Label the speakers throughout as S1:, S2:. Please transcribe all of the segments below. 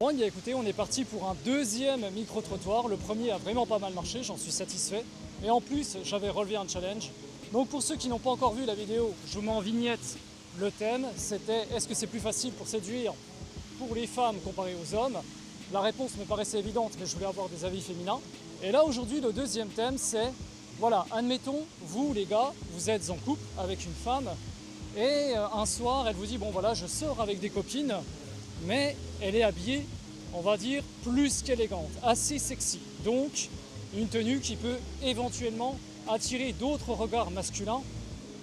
S1: Bon, bien écoutez, on est parti pour un deuxième micro-trottoir. Le premier a vraiment pas mal marché, j'en suis satisfait. Et en plus, j'avais relevé un challenge. Donc pour ceux qui n'ont pas encore vu la vidéo, je vous mets en vignette. Le thème, c'était est-ce que c'est plus facile pour séduire pour les femmes comparé aux hommes? La réponse me paraissait évidente, mais je voulais avoir des avis féminins. Et là, aujourd'hui, le deuxième thème, c'est, voilà, admettons, vous les gars, vous êtes en couple avec une femme, et un soir, elle vous dit, bon voilà, je sors avec des copines, mais elle est habillée, on va dire, plus qu'élégante, assez sexy. Donc, une tenue qui peut éventuellement attirer d'autres regards masculins.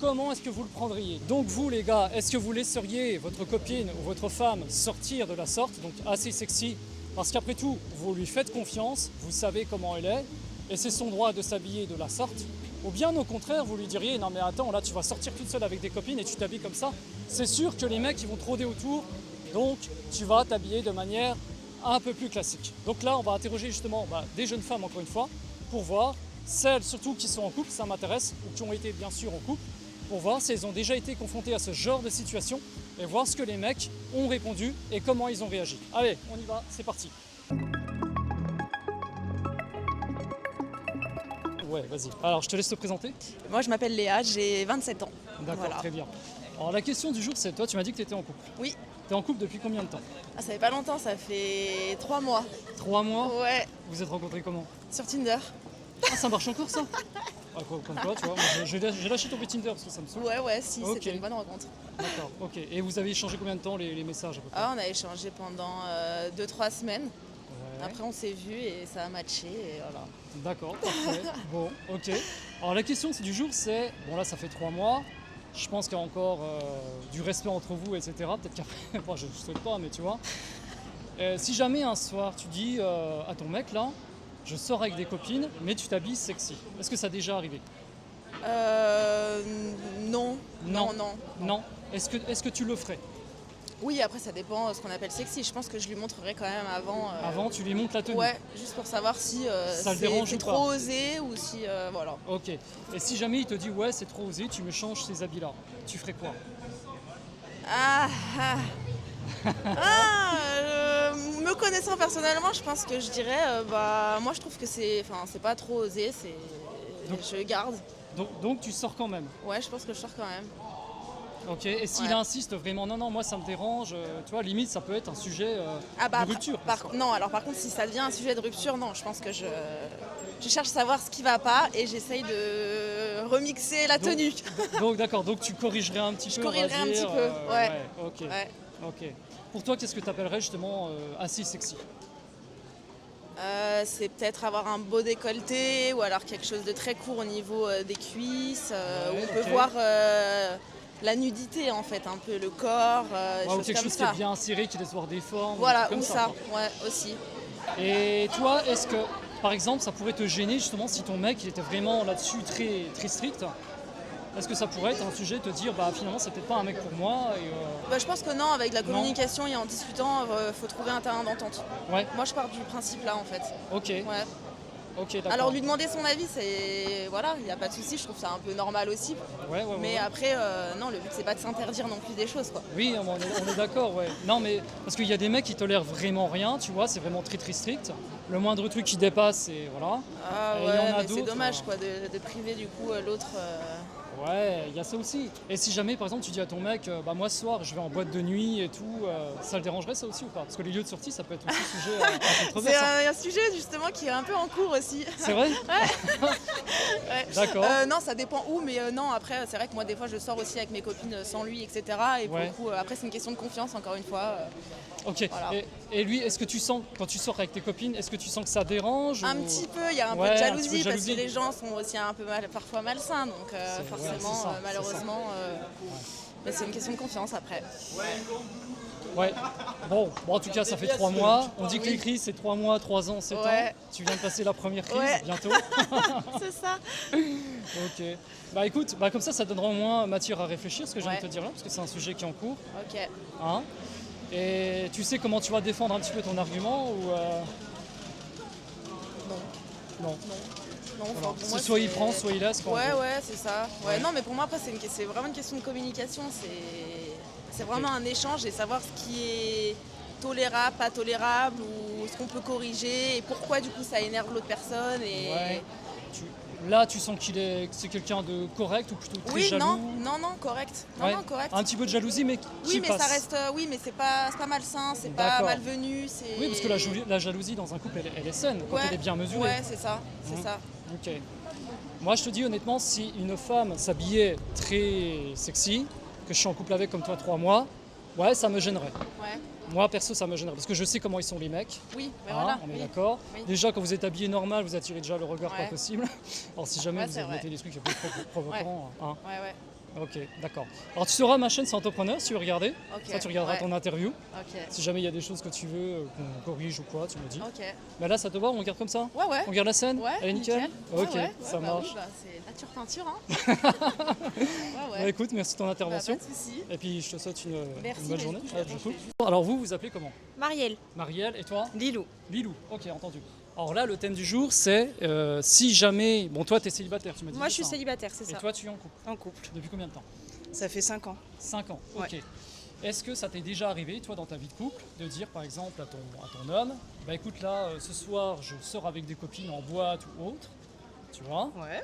S1: Comment est-ce que vous le prendriez? Donc vous les gars, est-ce que vous laisseriez votre copine ou votre femme sortir de la sorte, donc assez sexy, parce qu'après tout, vous lui faites confiance, vous savez comment elle est, et c'est son droit de s'habiller de la sorte? Ou bien au contraire, vous lui diriez, non mais attends, là tu vas sortir toute seule avec des copines et tu t'habilles comme ça. C'est sûr que les mecs ils vont te rôder autour, donc tu vas t'habiller de manière un peu plus classique. Donc là, on va interroger justement des jeunes femmes, encore une fois, pour voir, celles surtout qui sont en couple, ça m'intéresse, ou qui ont été bien sûr en couple, pour voir si elles ont déjà été confrontées à ce genre de situation et voir ce que les mecs ont répondu et comment ils ont réagi. Allez, on y va, c'est parti. Ouais, vas-y. Alors, je te laisse te présenter.
S2: Moi, je m'appelle Léa, j'ai 27 ans.
S1: D'accord,
S2: Voilà.
S1: très bien. Alors, la question du jour, c'est toi, tu m'as dit que tu étais en couple.
S2: Oui.
S1: Tu es en couple depuis combien de temps?
S2: Ah, ça fait pas longtemps, ça fait 3 mois.
S1: 3 mois?
S2: Ouais,
S1: Vous êtes rencontrés comment?
S2: sur Tinder.
S1: Ah, ça marche encore ça? Ah, comme quoi, tu vois, moi, j'ai lâché tomber Tinder parce que ça me saoule.
S2: Ouais, si,
S1: Ok.
S2: c'était une bonne rencontre.
S1: D'accord, ok. Et vous avez échangé combien de temps les messages à peu près?
S2: Ah, on a échangé pendant 2-3 semaines.
S1: Ouais.
S2: Après, on s'est vu et ça a matché et voilà.
S1: D'accord, parfait. Bon, ok. Alors la question du jour, c'est, bon là ça fait 3 mois, je pense qu'il y a encore du respect entre vous, etc. Peut-être qu'après, bon, je ne souhaite pas, mais tu vois. Si jamais un soir tu dis à ton mec là, je sors avec des copines, mais tu t'habilles sexy. Est-ce que ça a déjà arrivé?
S2: Non.
S1: Non. Est-ce que tu le ferais?
S2: Oui, après, ça dépend de ce qu'on appelle sexy. Je pense que je lui montrerai quand même avant.
S1: Avant, tu lui montres la tenue?
S2: Ouais, juste pour savoir si
S1: Ça le dérange
S2: c'est
S1: ou pas?
S2: trop osé ou si. Voilà.
S1: Ok. Et si jamais il te dit ouais c'est trop osé, tu me changes ces habits là, tu ferais quoi?
S2: Me connaissant personnellement, je pense que je dirais, moi je trouve que c'est pas trop osé,
S1: Donc-
S2: je garde.
S1: Donc tu sors quand même?
S2: Ouais, je pense que je sors quand même.
S1: Ok, et s'il
S2: Ouais.
S1: insiste vraiment, non, moi ça me dérange, tu vois, limite ça peut être un sujet de rupture.
S2: Non, alors par contre, si ça devient un sujet de rupture, non, je pense que je cherche à savoir ce qui va pas et j'essaye de remixer la
S1: Donc-
S2: tenue.
S1: Donc d'accord, donc tu corrigerais un petit
S2: Je
S1: peu, on va
S2: corrigerais un
S1: dire,
S2: petit peu, ouais.
S1: Ok,
S2: Ouais.
S1: ok. Pour toi, qu'est-ce que tu appellerais justement assez sexy?
S2: C'est peut-être avoir un beau décolleté ou alors quelque chose de très court au niveau des cuisses, où
S1: Ouais,
S2: on peut
S1: ok.
S2: voir la nudité en fait, un peu le corps, des
S1: Ouais, ou
S2: choses
S1: quelque
S2: comme
S1: chose qui
S2: ça.
S1: est bien serré, qui laisse voir des formes,
S2: Voilà,
S1: comme
S2: ou
S1: ça.
S2: ça,
S1: quoi.
S2: ouais, aussi.
S1: Et toi, est-ce que, par exemple, ça pourrait te gêner justement si ton mec il était vraiment là-dessus très, très strict? Est-ce que ça pourrait être un sujet de te dire, finalement, c'est peut-être pas un mec pour moi
S2: Je pense que non, avec la
S1: Non.
S2: communication et en discutant, faut trouver un terrain d'entente.
S1: Ouais,
S2: Moi, je pars du principe là en fait.
S1: ok,
S2: Ouais.
S1: ok, d'accord.
S2: Alors lui demander son avis, c'est voilà, il n'y a pas de souci, je trouve ça un peu normal aussi.
S1: Ouais,
S2: Mais après, non, le but c'est pas de s'interdire non plus des choses quoi.
S1: Oui, on est d'accord, ouais. Non, mais parce qu'il y a des mecs qui tolèrent vraiment rien, tu vois, c'est vraiment très très strict. Le moindre truc qui dépasse, et voilà.
S2: Ah
S1: Et il y
S2: ouais,
S1: en a
S2: mais c'est
S1: d'autres,
S2: dommage quoi de priver du coup l'autre.
S1: Ouais, il y a ça aussi. Et si jamais, par exemple, tu dis à ton mec, moi ce soir, je vais en boîte de nuit et tout, ça le dérangerait ça aussi ou pas? Parce que les lieux de sortie, ça peut être aussi sujet à
S2: C'est
S1: controverse. Hein.
S2: un sujet justement qui est un peu en cours aussi.
S1: C'est vrai?
S2: Ouais.
S1: D'accord.
S2: Non, ça dépend où, mais non, après, c'est vrai que moi, des fois, je sors aussi avec mes copines sans lui, etc. Et pour
S1: Ouais.
S2: le coup, après, c'est une question de confiance, encore une fois.
S1: Ok.
S2: Voilà.
S1: Et lui, est-ce que tu sens, quand tu sors avec tes copines, est-ce que tu sens que ça dérange
S2: Un
S1: ou-
S2: petit peu, il y a un peu
S1: Ouais,
S2: de
S1: un petit peu de
S2: jalousie, parce
S1: jalousie.
S2: que les gens sont aussi un peu parfois malsains, donc
S1: C'est-
S2: forcément,
S1: ouais, c'est ça,
S2: malheureusement, mais c'est une question de confiance après.
S1: Ouais. Bon, en tout cas, ça fait 3 mois. On dit que les crises, c'est 3 mois, 3 ans, 7
S2: Ouais.
S1: ans. Tu viens de passer la première crise,
S2: Ouais.
S1: bientôt.
S2: C'est ça.
S1: Ok. Écoute, comme ça donnera au moins matière à réfléchir, ce que je viens de
S2: Ouais.
S1: te dire là, parce que c'est un sujet qui est en cours.
S2: Ok.
S1: Hein. Et tu sais comment tu vas défendre un petit peu ton argument ou
S2: Non.
S1: non?
S2: Non,
S1: Voilà.
S2: enfin, pour moi,
S1: Soit il
S2: c'est-
S1: prend, soit il laisse. quoi, en
S2: Ouais,
S1: gros.
S2: ouais, c'est ça. Ouais,
S1: Ouais.
S2: non, mais pour moi, après, c'est vraiment une question de communication. C'est vraiment un échange et savoir ce qui est tolérable, pas tolérable, ou ce qu'on peut corriger, et pourquoi du coup ça énerve l'autre personne. Et...
S1: Ouais. Là, tu sens que c'est quelqu'un de correct ou plutôt très
S2: Oui,
S1: jaloux?
S2: non, correct.
S1: Ouais.
S2: Non, correct.
S1: Un petit peu de jalousie, mais
S2: Oui,
S1: qui
S2: mais
S1: passe.
S2: ça reste. Oui, mais c'est pas malsain, c'est pas
S1: D'accord.
S2: malvenu.
S1: Oui, parce que la jalousie dans un couple, elle est saine quand
S2: Ouais,
S1: elle est bien mesurée.
S2: Ouais, c'est ça, c'est
S1: Mhm.
S2: ça.
S1: Ok. Moi, je te dis honnêtement, si une femme s'habillait très sexy, que je suis en couple avec comme toi 3 mois, ouais, ça me gênerait.
S2: Ouais.
S1: Moi, perso, ça me gênerait parce que je sais comment ils sont les mecs.
S2: Oui, mais
S1: Hein,
S2: voilà.
S1: on est
S2: oui.
S1: d'accord.
S2: Oui.
S1: Déjà, quand vous êtes habillé normal, vous attirez déjà le regard pas
S2: Ouais.
S1: possible. Alors, si jamais
S2: Ouais,
S1: vous
S2: c'est vrai.
S1: mettez des trucs un peu provocants. Hein.
S2: Ouais.
S1: Ok, d'accord. Alors, tu sauras ma chaîne, c'est Entrepreneur, si tu veux regarder.
S2: Ok.
S1: Ça, tu regarderas
S2: Ouais.
S1: ton interview.
S2: Ok.
S1: Si jamais il y a des choses que tu veux qu'on corrige ou quoi, tu me dis.
S2: Ok.
S1: Mais là, ça te va, on regarde comme ça?
S2: Ouais.
S1: On regarde la scène?
S2: Ouais,
S1: Elle est nickel?
S2: nickel.
S1: Ok,
S2: Ouais.
S1: ça
S2: Bah
S1: marche.
S2: oui, bah, c'est nature peinture, hein.
S1: Bah, écoute, merci de ton
S2: Bah,
S1: intervention.
S2: pas de soucis.
S1: Et puis, je te souhaite une
S2: Merci,
S1: bonne
S2: mais
S1: journée.
S2: du coup,
S1: Ah,
S2: attends,
S1: du coup.
S2: je fais
S1: Alors, vous vous appelez comment?
S3: Marielle.
S1: Marielle, et toi?
S3: Lilou.
S1: Lilou. Ok, entendu. Alors là, le thème du jour, c'est si jamais. Bon, toi, tu es célibataire, tu m'as dit.
S3: Moi,
S1: c'est
S3: je suis
S1: ça, hein.
S3: célibataire, c'est
S1: Et
S3: ça.
S1: toi, tu es en couple.
S3: En couple.
S1: Depuis combien de temps?
S3: Ça fait 5 ans.
S1: 5 ans. Ok.
S3: Ouais.
S1: Est-ce que ça t'est déjà arrivé, toi, dans ta vie de couple, de dire, par exemple, à ton homme, bah écoute, là, ce soir, je sors avec des copines en boîte ou autre, tu vois,
S3: Ouais.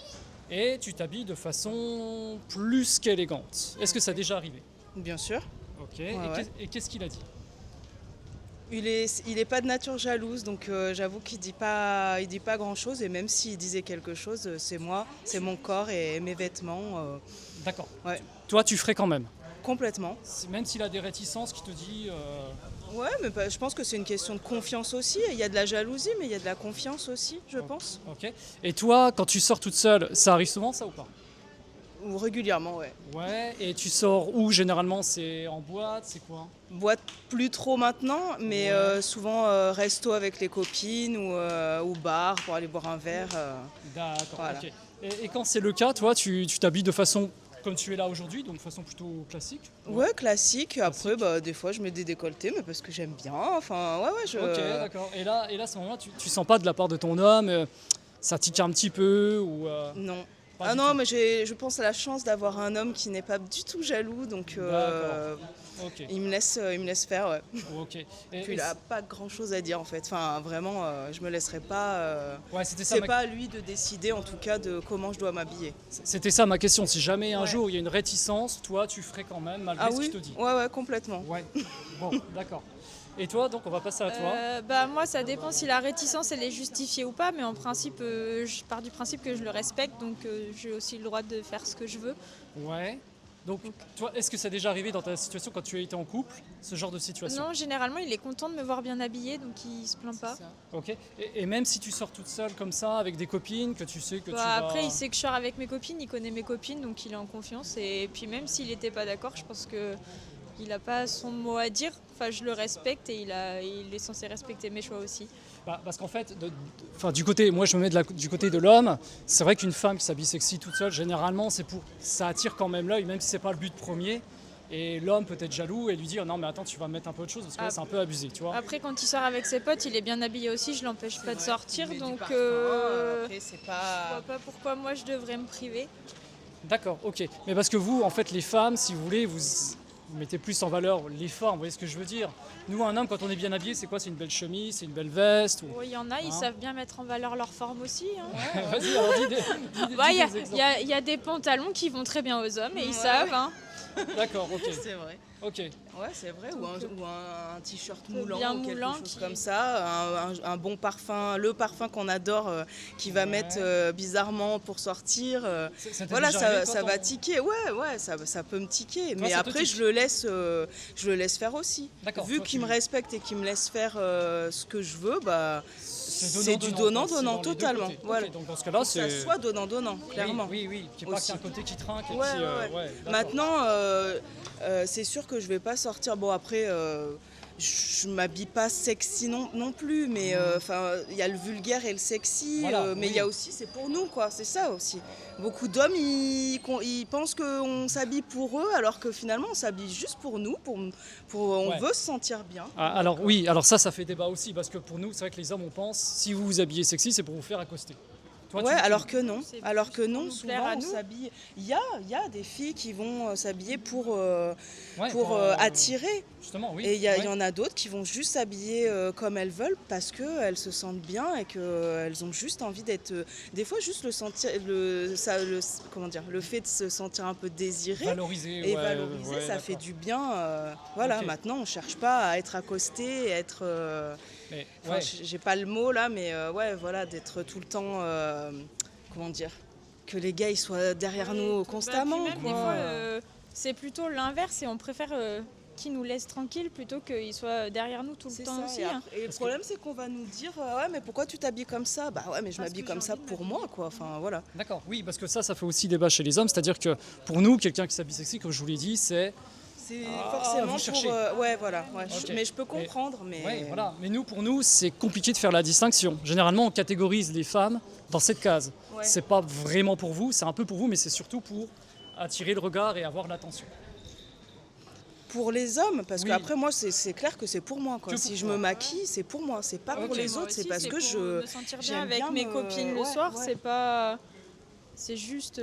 S1: et tu t'habilles de façon plus qu'élégante. Est-ce que ça t'est déjà arrivé?
S3: Bien sûr.
S1: Ok.
S3: Ouais.
S1: Et qu'est-ce qu'il a dit?
S3: Il est pas de nature jalouse, donc j'avoue qu'il dit pas grand chose. Et même s'il disait quelque chose, c'est moi, c'est mon corps et mes vêtements.
S1: D'accord.
S3: Ouais.
S1: Toi, tu ferais quand même.
S3: Complètement.
S1: Même s'il a des réticences qui te dit.
S3: Ouais, mais je pense que c'est une question de confiance aussi. Il y a de la jalousie, mais il y a de la confiance aussi, je pense.
S1: Ok. Et toi, quand tu sors toute seule, ça arrive souvent, ça ou pas?
S3: Ou régulièrement, ouais.
S1: Ouais. Et tu sors où généralement? C'est en boîte, c'est quoi?
S3: Boîte plus trop maintenant, mais
S1: Ouais.
S3: souvent resto avec les copines ou bar pour aller boire un verre.
S1: D'accord.
S3: Voilà.
S1: Ok. Et quand c'est le cas, toi, tu t'habilles de façon comme tu es là aujourd'hui, donc de façon plutôt classique?
S3: Ouais, classique. Après, bah, des fois, je mets des décolletés, mais parce que j'aime bien. Enfin, ouais, je...
S1: Ok, d'accord. Et là, à ce moment-là, tu sens pas de la part de ton homme, ça tique un petit peu ou
S3: Non.
S1: pas
S3: Ah
S1: du
S3: non,
S1: tout?
S3: mais je pense à la chance d'avoir un homme qui n'est pas du tout jaloux, donc
S1: D'accord. Ok.
S3: il me laisse faire, ouais.
S1: Ok.
S3: Puis il a pas grand-chose à dire, en fait. Enfin, vraiment, je me laisserai pas...
S1: Ouais, c'était ça.
S3: C'est pas à lui de décider, en tout cas, de comment je dois m'habiller.
S1: C'était ça ma question. Si jamais un
S3: Ouais.
S1: jour il y a une réticence, toi, tu ferais quand même malgré
S3: Ah
S1: ce
S3: oui?
S1: qu'il te dit.
S3: Ouais, complètement.
S1: Ouais. Bon, d'accord. Et toi, donc, on va passer à toi.
S4: Bah moi ça dépend si la réticence elle est justifiée ou pas, mais en principe je pars du principe que je le respecte, donc j'ai aussi le droit de faire ce que je veux.
S1: Ouais. Donc, toi, est-ce que ça déjà arrivé dans ta situation quand tu as été en couple, ce genre de situation?
S4: Non, généralement il est content de me voir bien habillée, donc il se plaint pas.
S1: Ok. Et même si tu sors toute seule comme ça, avec des copines, que tu sais que
S4: Bah,
S1: tu vas...
S4: après il sait que je sors avec mes copines, il connaît mes copines, donc il est en confiance, et puis même s'il n'était pas d'accord, je pense que il n'a pas son mot à dire. Enfin, je le respecte et il est censé respecter mes choix aussi.
S1: Bah, parce qu'en fait, du côté, moi je me mets du côté de l'homme, c'est vrai qu'une femme qui s'habille sexy toute seule, généralement, ça attire quand même l'œil, même si c'est pas le but premier. Et l'homme peut être jaloux et lui dire non mais attends, tu vas me mettre un peu autre chose parce que là c'est un peu abusé, tu vois.
S4: Après quand il sort avec ses potes, il est bien habillé aussi, je l'empêche pas de sortir,
S3: Il met du
S4: donc
S3: parfum, après, c'est
S4: je
S3: pas...
S4: vois pas pourquoi moi je devrais me priver.
S1: D'accord, ok. Mais parce que vous, en fait, les femmes, si vous voulez, vous mettez plus en valeur les formes, vous voyez ce que je veux dire? Nous, un homme, quand on est bien habillé, c'est quoi? C'est une belle chemise, c'est une belle veste ou...
S4: Il y en a, ils
S1: Hein?
S4: savent bien mettre en valeur leur forme aussi. Hein.
S1: Vas-y, alors
S4: Bah,
S1: dis
S4: Il
S1: des exemples.
S4: y a des pantalons qui vont très bien aux hommes et ils
S3: Ouais.
S4: savent. Hein.
S1: D'accord, ok.
S3: C'est vrai.
S1: Ok.
S3: Ouais, c'est vrai. Ou un t-shirt
S4: peu
S3: moulant
S4: bien
S3: ou quelque
S4: moulant
S3: chose
S4: qui-
S3: comme ça. Un bon parfum, le parfum qu'on adore, qui va
S1: Ouais.
S3: mettre bizarrement pour sortir.
S1: Ça t'est
S3: Voilà,
S1: déjà arrivé, toi,
S3: ça va
S1: ton-
S3: tiquer. Ouais, ça peut me tiquer. Mais
S1: ça te
S3: après,
S1: tique.
S3: je le laisse faire aussi.
S1: D'accord,
S3: Vu
S1: toi,
S3: qu'il
S1: tu-
S3: me respecte et qu'il me laisse faire ce que je veux, bah,
S1: C'est
S3: c'est du
S1: donnant-donnant,
S3: donnant-donnant
S1: quoi, c'est dans les deux
S3: totalement.
S1: côtés. Ok,
S3: voilà.
S1: donc dans ce cas-là,
S3: Ça
S1: c'est...
S3: soit donnant-donnant, clairement.
S1: Oui, qu'il n'y ait pas
S3: Aussi.
S1: qu'un côté qui trinque. Et
S3: Ouais,
S1: puis,
S3: ouais.
S1: d'accord.
S3: Maintenant, c'est sûr que je vais pas sortir. Bon, après, je m'habille pas sexy non plus, mais enfin, il y a le vulgaire et le sexy,
S1: Voilà,
S3: mais il
S1: oui.
S3: y a aussi, c'est pour nous, quoi. C'est ça aussi. Beaucoup d'hommes, ils pensent qu'on s'habille pour eux, alors que finalement, on s'habille juste pour nous, on
S1: Ouais.
S3: veut se sentir bien.
S1: Ah, alors oui, alors ça fait débat aussi, parce que pour nous, c'est vrai que les hommes, on pense, si vous vous habillez sexy, c'est pour vous faire accoster. Toi,
S3: Ouais,
S1: tu-
S3: alors que non.
S4: C'est
S3: Alors
S4: plus
S3: que
S4: pour
S3: non,
S4: nous plaire
S3: souvent
S4: à
S3: on
S4: nous.
S3: s'habille. Il y a des filles qui vont s'habiller
S1: Ouais,
S3: pour attirer.
S1: Justement, oui.
S3: Et il
S1: ouais.
S3: y en a d'autres qui vont juste s'habiller comme elles veulent parce qu'elles se sentent bien et qu'elles ont juste envie d'être. Des fois, juste comment dire, le fait de se sentir un peu désiré
S1: Valoriser,
S3: et
S1: ouais,
S3: valoriser,
S1: ouais,
S3: ça fait
S1: d'accord.
S3: du bien. Voilà,
S1: Ok.
S3: maintenant, on cherche pas à être accosté, à être.
S1: Mais,
S3: Enfin,
S1: ouais.
S3: j'ai pas le mot là, mais ouais, voilà, d'être tout le temps. Comment dire? Que les gars ils soient derrière nous
S4: Bah,
S3: constamment.
S4: puis même
S3: quoi.
S4: des fois, c'est plutôt l'inverse et on préfère qu'ils nous laissent tranquilles plutôt qu'ils soient derrière nous tout le
S3: C'est
S4: temps
S3: ça,
S4: aussi.
S3: et,
S4: hein.
S3: après- et le problème c'est qu'on va nous dire ouais mais pourquoi tu t'habilles comme ça? Bah ouais mais je
S4: Parce
S3: m'habille
S4: que
S3: comme
S4: j'ai
S3: ça
S4: envie de
S3: pour
S4: m'habiller.
S3: moi quoi. Enfin voilà.
S1: D'accord, oui, parce que ça fait aussi débat chez les hommes. C'est-à-dire que pour nous, quelqu'un qui s'habille sexy, comme je vous l'ai dit, c'est.
S3: C'est
S1: Ah,
S3: forcément
S1: vous
S3: pour
S1: cherchez.
S3: ouais voilà. Ouais,
S1: Ok.
S3: mais je peux comprendre mais.
S1: Ouais, voilà. Mais nous, pour nous, c'est compliqué de faire la distinction. Généralement, on catégorise les femmes dans cette case.
S3: Ouais.
S1: C'est pas vraiment pour vous, c'est un peu pour vous, mais c'est surtout pour attirer le regard et avoir l'attention.
S3: Pour les hommes, parce
S1: Oui.
S3: qu'après moi c'est clair que c'est pour moi quoi.
S1: Que pour
S3: Si je
S1: toi.
S3: me maquille, c'est pour moi, c'est pas
S1: Ok.
S3: pour les
S4: Moi
S3: autres, c'est
S4: aussi,
S3: parce que
S4: pour
S3: je
S4: me sentir bien
S3: j'aime
S4: avec
S3: bien
S4: mes
S3: me-
S4: copines le
S3: ouais,
S4: soir,
S3: ouais.
S4: c'est pas. C'est juste.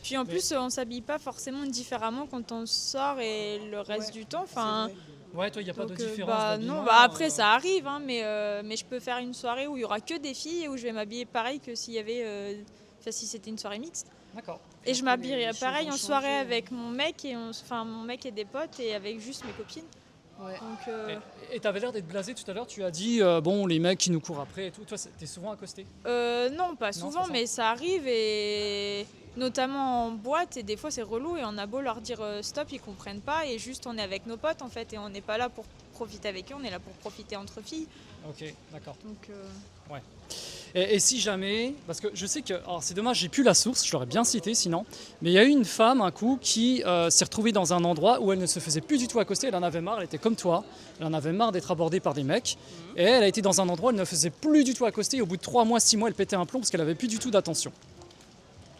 S4: Puis en
S1: Mais-
S4: plus, on s'habille pas forcément différemment quand on sort et le reste
S3: Ouais,
S4: du temps.
S3: c'est
S4: Enfin,
S3: vrai.
S1: Ouais, toi, il n'y a pas de
S4: donc,
S1: différence.
S4: bah,
S1: d'habillement,
S4: non, bah après ça arrive, hein, mais je peux faire une soirée où il y aura que des filles et où je vais m'habiller pareil que s'il y avait. Enfin, si c'était une soirée mixte.
S1: D'accord.
S4: Et je
S3: Après,
S4: m'habillerai
S3: les choses
S4: pareil
S3: ont
S4: en soirée
S3: changé, hein.
S4: avec mon mec enfin mon mec et des potes et avec juste mes copines.
S3: Ouais.
S4: Donc
S1: Et tu avais l'air d'être blasé tout à l'heure. Tu as dit, bon, les mecs qui nous courent après et tout. Toi, t'es souvent accosté.
S4: non, pas
S1: c'est
S4: souvent,
S1: pas ça.
S4: mais ça arrive et notamment en boîte et des fois c'est relou et on a beau leur dire stop, ils comprennent pas et juste on est avec nos potes en fait et on n'est pas là pour profiter avec eux, on est là pour profiter entre filles.
S1: Ok, d'accord.
S4: Donc
S1: Et si jamais, parce que je sais que, alors c'est dommage, j'ai plus la source, je l'aurais bien cité sinon, mais il y a eu une femme un coup qui s'est retrouvée dans un endroit où elle ne se faisait plus du tout accoster, elle en avait marre, elle était comme toi, elle en avait marre d'être abordée par des mecs, et elle a été dans un endroit où elle ne faisait plus du tout accoster, et au bout de 3 mois, 6 mois, elle pétait un plomb parce qu'elle avait plus du tout d'attention.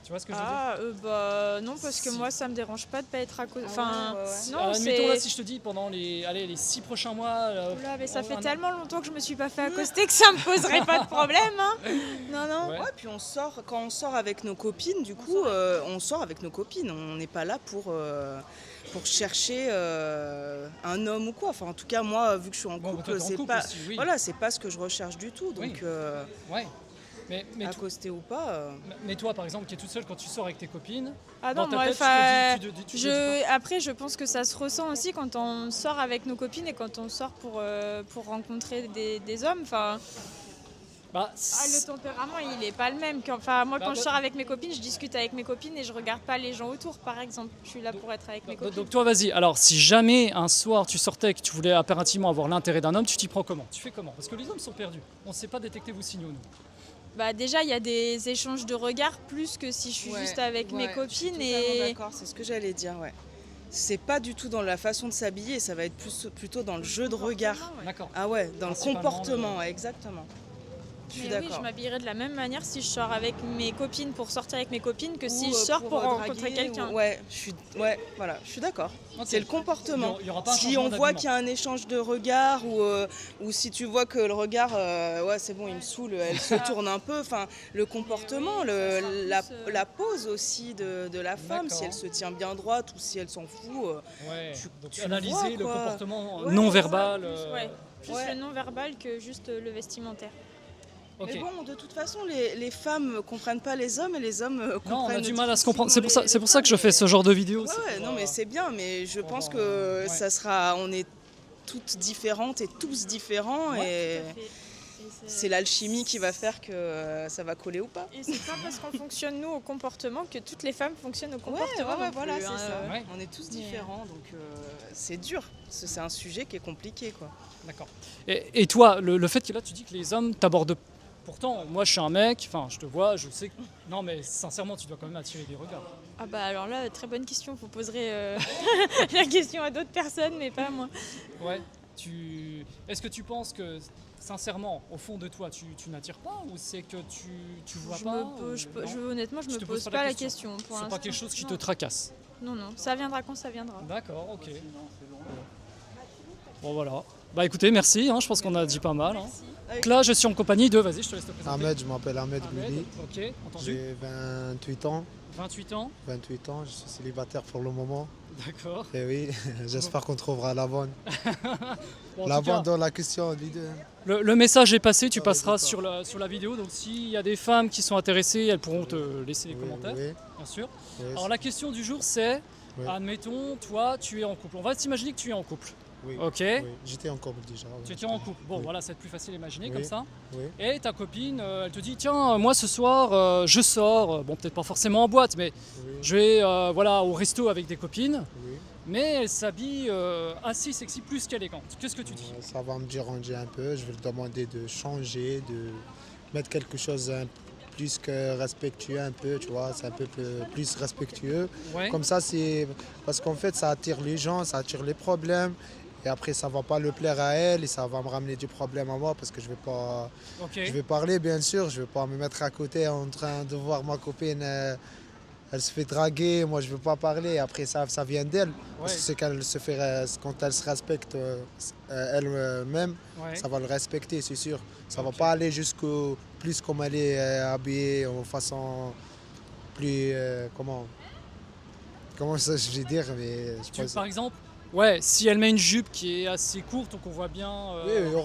S1: Tu vois ce que je veux dire?
S4: bah non parce que
S1: Si.
S4: moi ça me dérange pas de pas être à cause.
S3: Ah
S4: Enfin
S3: ouais, ouais, ouais.
S4: non
S1: Admettons là,
S4: c'est.
S1: si je te dis pendant les 6 prochains mois.
S4: Oula, mais ça
S1: un
S4: fait
S1: an.
S4: tellement longtemps que je me suis pas fait accoster que ça me poserait pas de problème. Hein. Non non.
S1: Ouais.
S3: Ouais, puis quand on sort avec nos copines, du coup, on sort avec nos copines. On n'est pas là pour chercher un homme ou quoi. Enfin, en tout cas, moi, vu que je suis en
S1: Bon,
S3: couple,
S1: toi, t'es en
S3: c'est
S1: couple
S3: pas,
S1: aussi, oui.
S3: voilà, c'est pas ce que je recherche du tout. Donc,
S1: Oui. Ouais. Mais,
S3: accoster ou pas.
S1: mais toi, par exemple, qui es toute seule quand tu sors avec tes copines,
S4: Ah
S1: dans
S4: non,
S1: ta
S4: moi,
S1: tête,
S4: enfin,
S1: tu te dis quoi?
S4: après, je pense que ça se ressent aussi quand on sort avec nos copines et quand on sort pour rencontrer des hommes. Enfin,
S1: Bah,
S4: le tempérament, il est pas le même. Enfin, moi,
S1: Bah,
S4: quand je sors avec mes copines, je discute avec mes copines et je regarde pas les gens autour, par exemple. Je suis là pour être avec mes copines.
S1: donc toi, vas-y. Alors, si jamais un soir tu sortais et que tu voulais impérativement avoir l'intérêt d'un homme, tu t'y prends comment? Tu fais comment? Parce que les hommes sont perdus. On ne sait pas détecter vos signaux, nous.
S4: Bah, déjà, il y a des échanges de regards plus que si je suis juste avec mes
S3: Je suis
S4: copines.
S3: totalement d'accord, c'est ce que j'allais dire, ouais. C'est pas du tout dans la façon de s'habiller, ça va être plutôt dans le jeu de regard.
S1: D'accord.
S3: Ah ouais, dans le
S1: Principalement,
S3: comportement, ouais, exactement. Je suis
S4: Mais oui,
S3: d'accord.
S4: je m'habillerais de la même manière si je sors avec mes copines pour sortir avec mes copines que si
S3: Ou,
S4: je sors pour rencontrer
S3: draguer,
S4: quelqu'un.
S3: Ouais, voilà, je suis d'accord.
S1: Ok.
S3: C'est le comportement.
S1: Il y aura pas un
S3: Si
S1: changement
S3: on voit
S1: d'habillement.
S3: qu'il y a un échange de regard ou si tu vois que le regard, ouais, c'est bon, il me saoule, elle se tourne un peu. Enfin, le comportement,
S4: oui, ça sera plus,
S3: la pose aussi de la femme, si
S1: D'accord.
S3: elle se tient bien droite ou si elle s'en fout.
S1: Ouais. Donc
S3: tu le
S1: analyser
S3: vois,
S1: le
S3: quoi.
S1: comportement
S3: Ouais,
S1: non
S3: c'est
S1: verbal.
S4: Ouais, plus
S3: Ouais.
S4: le non-verbal que juste le vestimentaire.
S1: Ok.
S3: Mais bon, de toute façon, les femmes comprennent pas les hommes et les hommes comprennent.
S1: Non, on a du mal à se comprendre.
S3: difficilement
S1: C'est pour ça que je
S3: femmes,
S1: fais ce genre de vidéo.
S3: Ouais,
S1: c'est
S3: ouais,
S1: pour,
S3: non, mais c'est bien, mais je
S1: pour
S3: pense
S1: avoir,
S3: que
S1: ouais.
S3: ça sera. On est toutes différentes et tous différents et c'est l'alchimie qui va faire que ça va coller ou pas.
S4: Et c'est pas parce qu'on fonctionne nous au comportement que toutes les femmes fonctionnent au
S3: Ouais,
S4: comportement. non
S3: voilà,
S4: plus,
S3: c'est
S4: hein.
S3: ça.
S1: Ouais.
S3: On est tous
S4: Mais,
S3: différents, donc c'est dur. C'est un sujet qui est compliqué, quoi.
S1: D'accord. Et toi, le fait que là, tu dis que les hommes t'abordent. Pourtant, moi, je suis un mec. Enfin, je te vois, je sais que. Non, mais sincèrement, tu dois quand même attirer des regards.
S4: Ah bah alors là, très bonne question. Vous poserez la question à d'autres personnes, mais pas à moi.
S1: Ouais. Est-ce que tu penses que, sincèrement, au fond de toi, tu n'attires pas ou c'est que tu vois pas ou- non
S4: Honnêtement, je
S1: Tu
S4: me
S1: te
S4: pose
S1: poses
S4: pas la question. Pour
S1: C'est pas
S4: l'instant.
S1: quelque chose qui te
S4: Non.
S1: tracasse.
S4: Non, non, ça viendra quand ça viendra.
S1: D'accord, ok. Bon, voilà. Bah écoutez, merci, hein, je pense qu'on a dit pas mal. Hein. Donc là, je suis en compagnie de, vas-y, je te laisse te présenter.
S5: Ahmed, je m'appelle Ahmed
S1: Ahmed,
S5: Gouli.
S1: ok, entendu.
S5: J'ai 28 ans.
S1: 28 ans,
S5: 28 ans, je suis célibataire pour le moment.
S1: d'accord.
S5: Et oui, j'espère qu'on trouvera la bonne.
S1: Bon, en
S5: La
S1: tout cas,
S5: bonne dans la question, l'idée.
S1: le message est passé, tu
S5: Ah,
S1: passeras
S5: d'accord.
S1: sur la vidéo. Donc s'il y a des femmes qui sont intéressées, elles pourront te laisser des
S5: Oui,
S1: commentaires,
S5: oui,
S1: bien sûr.
S5: oui,
S1: Alors la question du jour c'est,
S5: Oui.
S1: admettons, toi tu es en couple. On va s'imaginer que tu es en couple.
S5: oui,
S1: Ok,
S5: oui. J'étais en couple déjà.
S1: tu étais en couple. Bon
S5: Oui.
S1: voilà, c'est plus facile à imaginer
S5: Oui.
S1: comme ça.
S5: Oui,
S1: Et ta copine, elle te dit, tiens, moi ce soir, je sors, bon peut-être pas forcément en boîte, mais
S5: oui,
S1: je vais voilà, au resto avec des copines,
S5: oui.
S1: mais elle s'habille assez sexy, plus qu'élégante. Qu'est-ce que tu dis?
S5: Ça va me déranger un peu. Je vais lui demander de changer, de mettre quelque chose un plus que respectueux un peu, tu vois. C'est un peu plus respectueux.
S1: Ouais,
S5: Comme ça, c'est parce qu'en fait, ça attire les gens, ça attire les problèmes. Et après, ça va pas le plaire à elle et ça va me ramener du problème à moi parce que je vais pas,
S1: ok.
S5: je vais parler bien sûr, je vais pas me mettre à côté en train de voir ma copine, elle se fait draguer, moi je veux pas parler. Après, ça vient d'elle. Parce
S1: Ouais,
S5: que c'est qu'elle se fait, quand elle se respecte elle-même,
S1: ouais.
S5: ça va le respecter, c'est sûr. Ça va
S1: Ok.
S5: pas aller jusqu'au plus comme elle est habillée en façon plus comment ça je vais dire, mais je pense.
S1: Par exemple, ouais, si elle met une jupe qui est assez courte, donc on voit bien.
S5: Oui, il y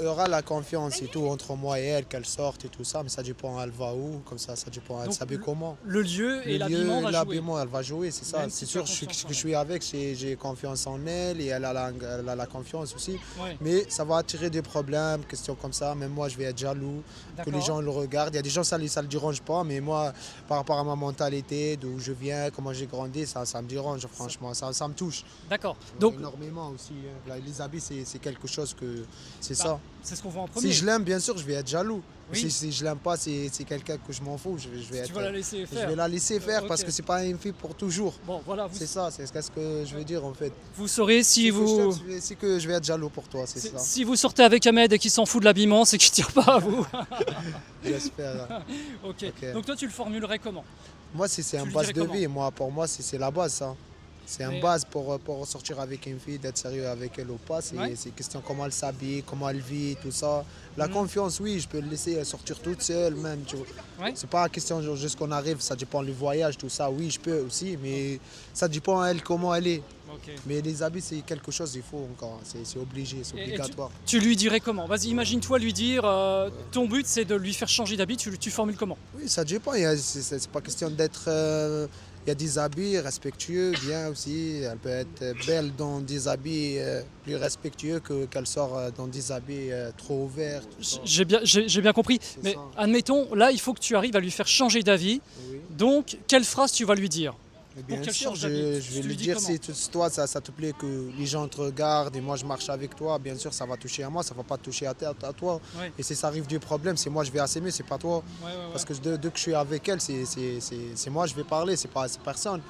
S5: aura la confiance et tout entre moi et elle, qu'elle sorte et tout ça, mais ça dépend elle va où, comme ça dépend elle
S1: Donc,
S5: s'habille comment.
S1: Le lieu et
S5: Le
S1: l'habillement
S5: lieu,
S1: va jouer.
S5: l'habillement, elle va jouer, c'est ça.
S1: Même
S5: C'est
S1: si tu as
S5: sûr
S1: confiance en
S5: que je
S1: elle.
S5: suis avec, j'ai confiance en elle et elle a la confiance aussi.
S1: Ouais,
S5: Mais ça va attirer des problèmes, questions comme ça. Même moi, je vais être jaloux, que les
S1: d'accord.
S5: gens le regardent. Il y a des gens, ça ne le dérange pas, mais moi, par rapport à ma mentalité, d'où je viens, comment j'ai grandi, ça me dérange, franchement. Ça me touche.
S1: D'accord. Donc,
S5: Énormément aussi. Hein. Là, les habits, c'est quelque chose que. C'est
S1: bah,
S5: ça.
S1: c'est ce qu'on voit en premier.
S5: Si je l'aime, bien sûr, je vais être jaloux.
S1: Oui.
S5: Si je l'aime pas, c'est quelqu'un que je m'en fous. Je vais
S1: Tu
S5: être,
S1: vas la laisser
S5: je
S1: faire.
S5: vais la laisser faire parce
S1: Ok.
S5: que c'est pas une fille pour toujours.
S1: Bon, voilà,
S5: C'est ça, c'est ce que je veux dire en fait.
S1: vous saurez si vous.
S5: C'est que je vais être jaloux pour toi, c'est ça.
S1: Si vous sortez avec Ahmed et qu'il s'en fout de l'habillement, c'est qu'il tire pas à vous.
S5: J'espère.
S1: Ok.
S5: Ok.
S1: Donc toi, tu le formulerais comment?
S5: Moi, c'est
S1: Tu
S5: un
S1: lui
S5: base
S1: dirais
S5: de
S1: comment?
S5: vie. Moi, pour moi, c'est la base, ça. C'est
S1: Mais-
S5: une base pour sortir avec une fille, d'être sérieux avec elle ou pas.
S1: Ouais.
S5: C'est question comment elle s'habille, comment elle vit, tout ça. La
S1: Mhm.
S5: confiance, oui, je peux le laisser sortir toute seule même. Tu vois.
S1: Ouais.
S5: C'est pas question juste qu'on arrive, ça dépend du voyage, tout ça. Oui, je peux aussi, mais ça dépend elle comment elle est.
S1: Ok.
S5: Mais les habits, c'est quelque chose, il faut encore. C'est obligé, c'est
S1: Et
S5: obligatoire.
S1: Tu lui dirais comment? Vas-y, imagine-toi lui dire, ton but c'est de lui faire changer d'habit, tu formules comment?
S5: Oui, ça dépend. C'est pas question d'être. Il y a des habits respectueux, bien aussi. Elle peut être belle dans des habits plus respectueux qu'elle sort dans des habits trop ouverts. tout ça.
S1: J'ai bien compris,
S5: C'est
S1: mais
S5: ça.
S1: admettons, là il faut que tu arrives à lui faire changer d'avis,
S5: Oui.
S1: donc quelle phrase tu vas lui dire?
S5: Mais
S1: Pour
S5: bien
S1: qu'elle
S5: sûr,
S1: change
S5: je
S1: d'habit,
S5: vais
S1: tu lui
S5: lui
S1: dis
S5: dire
S1: comment?
S5: si toi ça te plaît que les gens te regardent et moi je marche avec toi, bien sûr ça va toucher à moi, ça va pas toucher à toi.
S1: Ouais.
S5: Et si ça arrive du problème, c'est moi je vais assaimer, c'est pas toi.
S1: Ouais, ouais, ouais.
S5: Parce que dès que je suis avec elle, c'est moi je vais parler, c'est personne.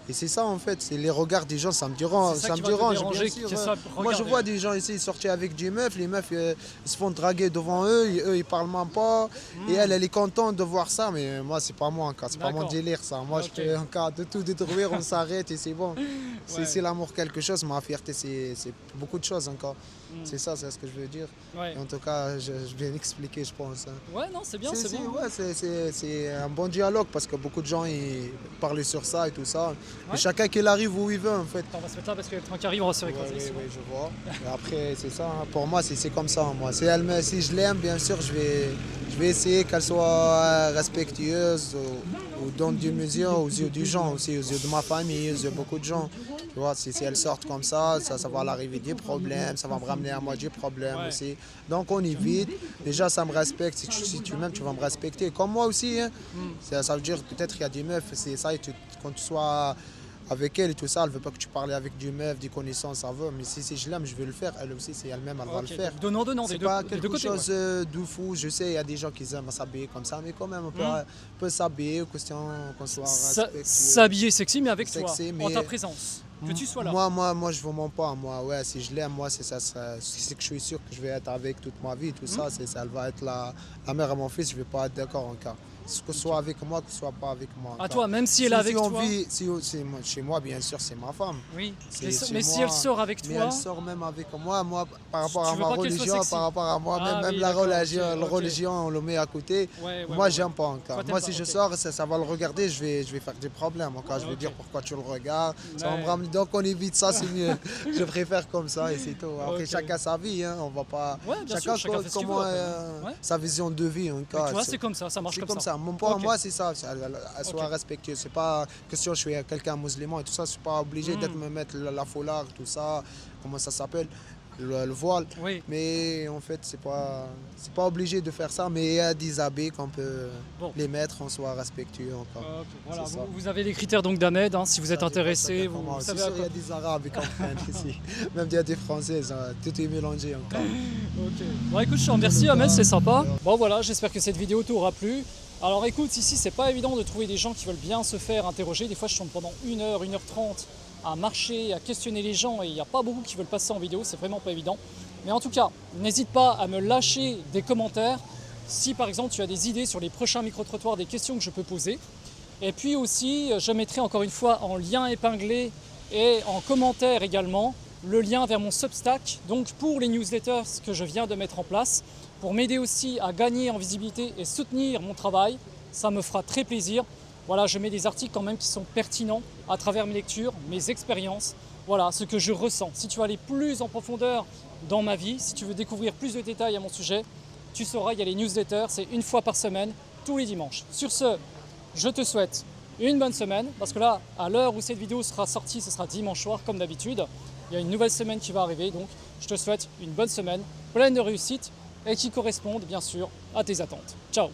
S5: Et c'est ça en fait, c'est les regards des gens, ça me dérange.
S1: C'est ça
S5: Ça
S1: qui
S5: me
S1: va te
S5: dérange,
S1: déranger,
S5: bien sûr,
S1: qu'ils
S5: hein.
S1: soient
S5: Moi je
S1: regardés.
S5: vois des gens ici sortir avec des meufs, les meufs ils se font draguer devant eux, eux ils parlent même pas. Et elle est contente de voir ça, mais moi c'est pas moi encore, c'est pas mon
S1: D'accord.
S5: délire ça. Moi
S1: Ok.
S5: je peux en cas de tout détruire, on s'arrête et c'est bon.
S1: Ouais.
S5: C'est l'amour quelque chose, ma fierté c'est beaucoup de choses encore.
S1: Mm.
S5: C'est ça, c'est ce que je veux dire.
S1: Ouais.
S5: Et en tout cas, je viens d'expliquer, je pense. Hein.
S1: Ouais, non, c'est bien, c'est bon.
S5: Ouais, c'est un bon dialogue parce que beaucoup de gens ils parlent sur ça et tout ça.
S1: Ouais.
S5: Mais chacun qu'il arrive où il veut en fait.
S1: Attends, on va se mettre là parce que le train qui arrive, on va se faire écraser.
S5: Oui,
S1: c'est bon.
S5: je vois. Et après, c'est ça. Hein. Pour moi, c'est comme ça. Moi, si je l'aime, bien sûr, je vais essayer qu'elle soit respectueuse ou dans des mesures aux yeux du gens aussi, aux yeux de ma famille, aux yeux de beaucoup de gens. Tu vois, si elle sort comme ça va l'arriver des problèmes, ça va me ramener à moi des problèmes
S1: Ouais.
S5: aussi. Donc on évite. Déjà, ça me respecte. Si tu m'aimes, tu vas me respecter. Comme moi aussi. Hein. Ça veut dire peut-être qu'il y a des meufs, c'est ça. Quand tu sois avec elle et tout ça, elle veut pas que tu parles avec des meufs, des connaissances, ça veut. Mais si je l'aime, je vais le faire. Elle aussi, c'est elle-même, elle va
S1: Ok,
S5: le faire.
S1: donc donnant,
S5: C'est
S1: des
S5: pas
S1: deux
S5: quelque
S1: côtés.
S5: chose
S1: Ouais.
S5: de fou. Je sais, il y a des gens qui aiment s'habiller comme ça, mais quand même, on peut s'habiller, question qu'on soit respectueux.
S1: S'habiller sexy, mais avec toi,
S5: Sexy,
S1: en
S5: mais-
S1: ta présence. Que tu sois là.
S5: Moi, je vous mens pas. Moi, ouais, si je l'aime, moi, c'est que je suis sûr que je vais être avec toute ma vie, tout ça. Elle va être la mère à mon fils. Je vais pas être d'accord encore. que ce soit avec moi, que ce soit pas avec moi.
S1: À toi, même si elle est avec
S5: on
S1: toi.
S5: vit, chez moi, bien sûr, c'est ma femme.
S1: Oui.
S5: C'est
S1: Mais
S5: chez
S1: si
S5: moi.
S1: elle sort avec
S5: Mais
S1: toi,
S5: elle sort même avec moi, par rapport
S1: Tu
S5: à
S1: veux
S5: ma
S1: pas qu'elle soit
S5: religion,
S1: sexy.
S5: par rapport à moi,
S1: Ah
S5: même
S1: oui,
S5: la
S1: d'accord,
S5: religion,
S1: ok.
S5: on le met à côté.
S1: ouais,
S5: Moi,
S1: ouais,
S5: j'aime
S1: ouais.
S5: pas encore.
S1: Toi, t'aimes
S5: Moi,
S1: pas,
S5: si je
S1: ok.
S5: sors, ça va le regarder, je vais faire des problèmes encore. Je vais
S1: Ok.
S5: dire pourquoi tu le regardes. Ça va me
S1: Ouais.
S5: ramener. Donc, on évite ça, c'est mieux. Je préfère comme ça et c'est tout. Après,
S1: Ok.
S5: chacun sa vie, hein. On va pas.
S1: Ouais, bien sûr, chacun fait ce qu'il veut,
S5: comment
S1: après. Ouais.
S5: sa vision de vie encore.
S1: Mais toi, c'est comme ça marche
S5: C'est
S1: comme
S5: comme
S1: ça.
S5: ça. Pour
S1: Ok.
S5: moi, c'est ça. Elle soit
S1: Ok.
S5: respectueuse. C'est pas question je suis quelqu'un musulman et tout ça. Je suis pas obligé d'être
S1: Mm.
S5: me mettre la foulard, tout ça. Comment ça s'appelle? Le voile.
S1: Oui.
S5: Mais en fait, c'est pas obligé de faire ça. Mais il y a des habits qu'on peut
S1: Bon.
S5: les mettre, on soit respectueux encore.
S1: Ok, voilà,
S5: C'est ça.
S1: vous avez les critères donc d'Ahmed, hein, si vous êtes
S5: Ça dépend,
S1: intéressé,
S5: ça dépend.
S1: vous
S5: C'est
S1: savez
S5: sûr,
S1: à
S5: il y
S1: quoi.
S5: a des Arabes qui comprennent ici. Même il y a des Françaises. Tout est mélangé encore.
S1: Ok. Bon écoute, je te remercie Ahmed, c'est sympa. Bon voilà, j'espère que cette vidéo t'aura plu. Alors écoute, ici c'est pas évident de trouver des gens qui veulent bien se faire interroger. Des fois je tourne pendant 1h, 1h30 à marcher, à questionner les gens et il n'y a pas beaucoup qui veulent passer en vidéo, c'est vraiment pas évident. Mais en tout cas, n'hésite pas à me lâcher des commentaires si par exemple tu as des idées sur les prochains micro-trottoirs, des questions que je peux poser. Et puis aussi, je mettrai encore une fois en lien épinglé et en commentaire également le lien vers mon Substack, donc pour les newsletters que je viens de mettre en place, pour m'aider aussi à gagner en visibilité et soutenir mon travail. Ça me fera très plaisir. Voilà, je mets des articles quand même qui sont pertinents à travers mes lectures, mes expériences, voilà, ce que je ressens. Si tu veux aller plus en profondeur dans ma vie, si tu veux découvrir plus de détails à mon sujet, tu sauras, il y a les newsletters, c'est une fois par semaine, tous les dimanches. Sur ce, je te souhaite une bonne semaine, parce que là, à l'heure où cette vidéo sera sortie, ce sera dimanche soir, comme d'habitude. Il y a une nouvelle semaine qui va arriver, donc je te souhaite une bonne semaine, pleine de réussite, et qui corresponde bien sûr à tes attentes. Ciao!